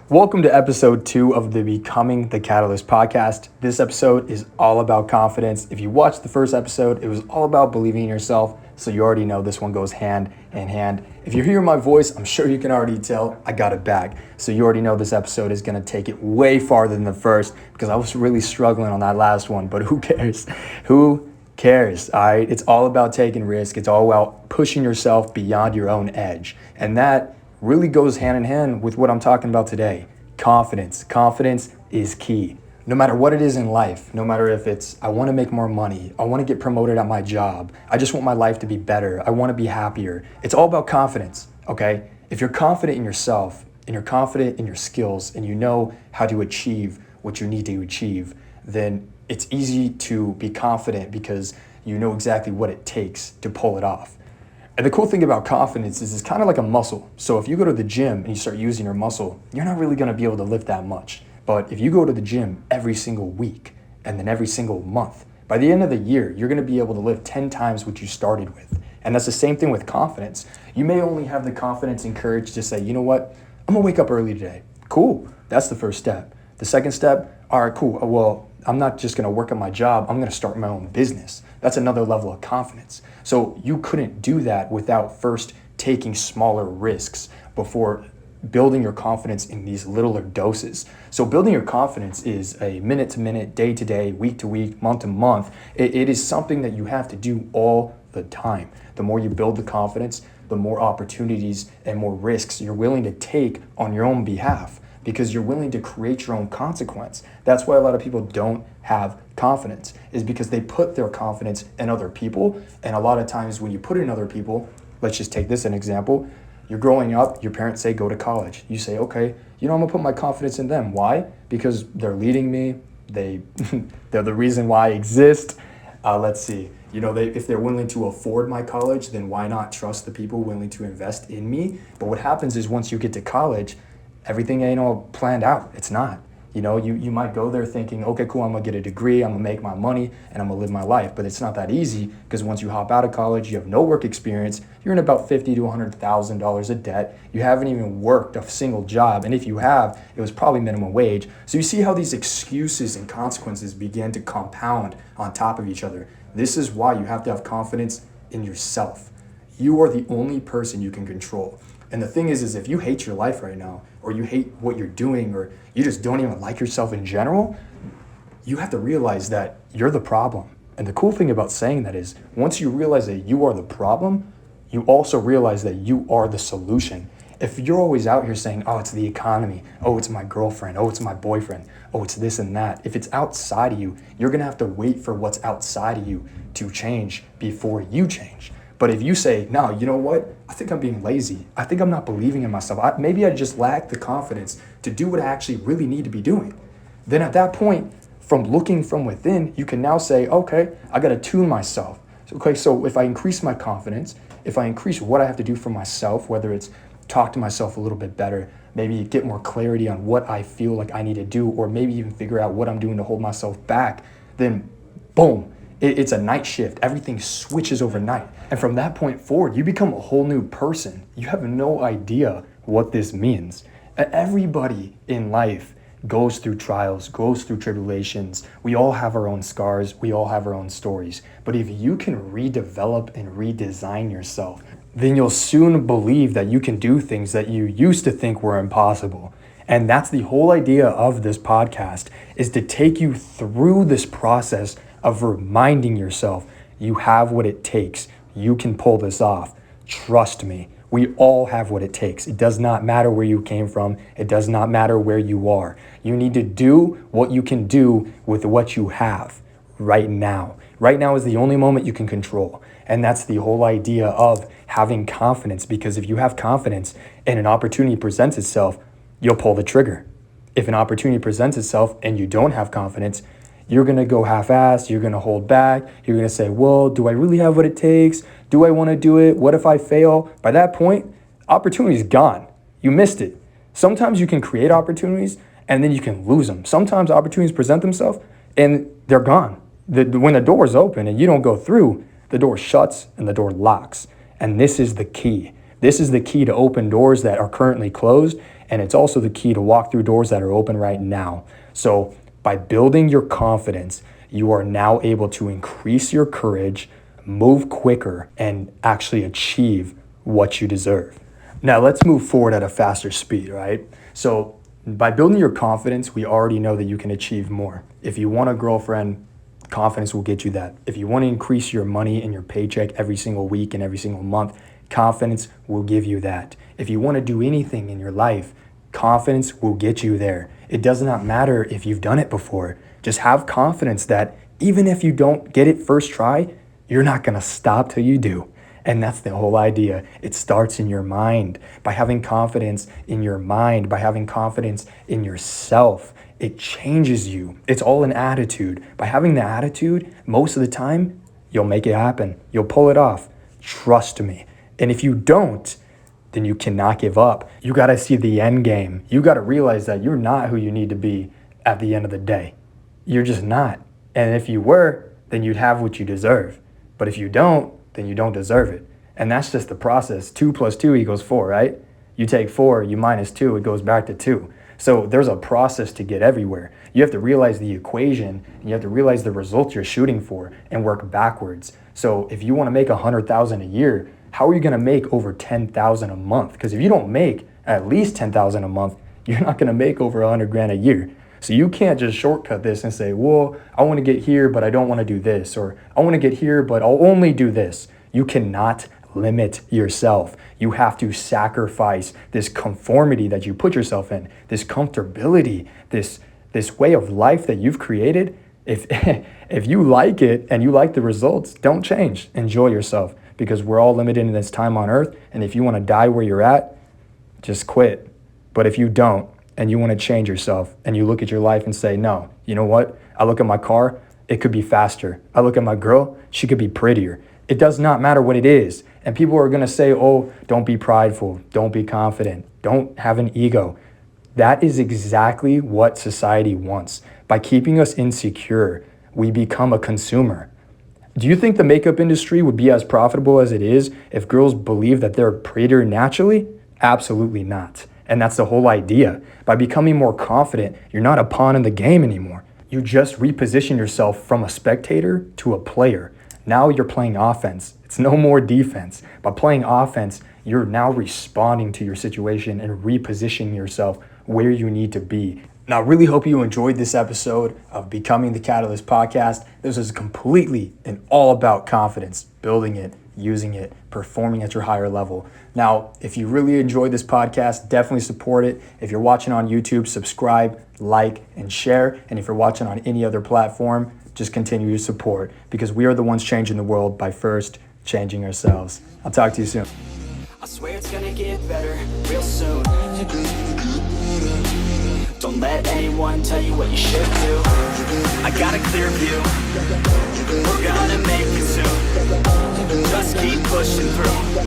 Welcome to episode 2 of the Becoming the Catalyst podcast. This episode is all about confidence. If you watched the first episode, it was all about believing in yourself, so you already know this one goes hand in hand. If you hear my voice, I'm sure you can already tell I got it back. So you already know this episode is going to take it way farther than the first because I was really struggling on that last one, but who cares? Who cares? All right, it's all about taking risk. It's all about pushing yourself beyond your own edge. And that really goes hand in hand with what I'm talking about today. Confidence. Confidence is key. No matter what it is in life, no matter if it's, I want to make more money, I want to get promoted at my job, I just want my life to be better, I want to be happier. It's all about confidence, okay? If you're confident in yourself and you're confident in your skills and you know how to achieve what you need to achieve, then it's easy to be confident because you know exactly what it takes to pull it off. And the cool thing about confidence is it's kind of like a muscle. So if you go to the gym and you start using your muscle, you're not really going to be able to lift that much. But if you go to the gym every single week and then every single month, by the end of the year, you're going to be able to lift 10 times what you started with. And that's the same thing with confidence. You may only have the confidence and courage to say, you know what, I'm going to wake up early today. Cool. That's the first step. The second step, all right, cool. Well, I'm not just going to work at my job. I'm going to start my own business. That's another level of confidence. So you couldn't do that without first taking smaller risks before building your confidence in these littler doses. So building your confidence is a minute to minute, day to day, week to week, month to month. It is something that you have to do all the time. The more you build the confidence, the more opportunities and more risks you're willing to take on your own behalf, because you're willing to create your own consequence. That's why a lot of people don't have confidence, is because they put their confidence in other people. And a lot of times when you put it in other people, let's just take this as an example. You're growing up, your parents say, go to college. You say, okay, I'm gonna put my confidence in them. Why? Because they're leading me. They're the reason why I exist. Let's see, if they're willing to afford my college, then why not trust the people willing to invest in me? But what happens is once you get to college, everything ain't all planned out. It's not. You might go there thinking, okay, cool, I'm gonna get a degree, I'm gonna make my money, and I'm gonna live my life. But it's not that easy, because once you hop out of college, you have no work experience, you're in about $50,000 to $100,000 of debt. You haven't even worked a single job, and if you have, it was probably minimum wage. So you see how these excuses and consequences begin to compound on top of each other. This is why you have to have confidence in yourself. You are the only person you can control. And the thing is if you hate your life right now, or you hate what you're doing, or you just don't even like yourself in general, you have to realize that you're the problem. And the cool thing about saying that is once you realize that you are the problem, you also realize that you are the solution. If you're always out here saying, oh, it's the economy, oh, it's my girlfriend, oh, it's my boyfriend, oh, it's this and that, if it's outside of you, you're gonna have to wait for what's outside of you to change before you change. But if you say, no, you know what? I think I'm being lazy. I think I'm not believing in myself. Maybe I just lack the confidence to do what I actually really need to be doing. Then at that point, from looking from within, you can now say, okay, I got to tune myself. Okay, so if I increase my confidence, if I increase what I have to do for myself, whether it's talk to myself a little bit better, maybe get more clarity on what I feel like I need to do, or maybe even figure out what I'm doing to hold myself back, then boom. It's a night shift. Everything switches overnight. And from that point forward, you become a whole new person. You have no idea what this means. Everybody in life goes through trials, goes through tribulations. We all have our own scars. We all have our own stories. But if you can redevelop and redesign yourself, then you'll soon believe that you can do things that you used to think were impossible. And that's the whole idea of this podcast, is to take you through this process of reminding yourself you have what it takes. You can pull this off. Trust me, we all have what it takes. It does not matter where you came from. It does not matter where you are. You need to do what you can do with what you have right now. Right now is the only moment you can control. And that's the whole idea of having confidence, because if you have confidence and an opportunity presents itself, you'll pull the trigger. If an opportunity presents itself and you don't have confidence, you're going to go half-assed, you're going to hold back, you're going to say, well, do I really have what it takes? Do I want to do it? What if I fail? By that point, opportunity is gone. You missed it. Sometimes you can create opportunities and then you can lose them. Sometimes opportunities present themselves and they're gone. When the door is open and you don't go through, the door shuts and the door locks. And this is the key. This is the key to open doors that are currently closed. And it's also the key to walk through doors that are open right now. So by building your confidence, you are now able to increase your courage, move quicker, and actually achieve what you deserve. Now let's move forward at a faster speed, right? So by building your confidence, we already know that you can achieve more. If you want a girlfriend, confidence will get you that. If you want to increase your money and your paycheck every single week and every single month, confidence will give you that. If you want to do anything in your life, confidence will get you there. It does not matter if you've done it before. Just have confidence that even if you don't get it first try, you're not going to stop till you do. And that's the whole idea. It starts in your mind. By having confidence in your mind, by having confidence in yourself, it changes you. It's all an attitude. By having the attitude, most of the time, you'll make it happen. You'll pull it off. Trust me. And if you don't, then you cannot give up. You got to see the end game. You got to realize that you're not who you need to be at the end of the day. You're just not. And if you were, then you'd have what you deserve. But if you don't, then you don't deserve it. And that's just the process. 2 + 2 = 4, right? You take 4, you minus 2, it goes back to 2. So there's a process to get everywhere. You have to realize the equation, and you have to realize the results you're shooting for and work backwards. So if you want to make $100,000 a year, how are you going to make over $10,000 a month? Because if you don't make at least $10,000 a month, you're not going to make over $100,000 a year. So you can't just shortcut this and say, well, I want to get here, but I don't want to do this. Or I want to get here, but I'll only do this. You cannot limit yourself. You have to sacrifice this conformity that you put yourself in, this comfortability, this way of life that you've created. If you like it and you like the results, don't change. Enjoy yourself, because we're all limited in this time on earth. And if you want to die where you're at, just quit. But if you don't, and you want to change yourself, and you look at your life and say, no, you know what? I look at my car, it could be faster. I look at my girl, she could be prettier. It does not matter what it is. And people are going to say, oh, don't be prideful. Don't be confident. Don't have an ego. That is exactly what society wants. By keeping us insecure, we become a consumer. Do you think the makeup industry would be as profitable as it is if girls believe that they're prettier naturally? Absolutely not. And that's the whole idea. By becoming more confident, you're not a pawn in the game anymore. You just reposition yourself from a spectator to a player. Now you're playing offense. It's no more defense. By playing offense, you're now responding to your situation and repositioning yourself where you need to be. Now, I really hope you enjoyed this episode of Becoming the Catalyst podcast. This is completely and all about confidence, building it, using it, performing at your higher level. Now, if you really enjoyed this podcast, definitely support it. If you're watching on YouTube, subscribe, like, and share. And if you're watching on any other platform, just continue to support, because we are the ones changing the world by first changing ourselves. I'll talk to you soon. I swear it's gonna get better real soon. Don't let anyone tell you what you should do. I got a clear view. We're gonna make it soon. Just keep pushing through.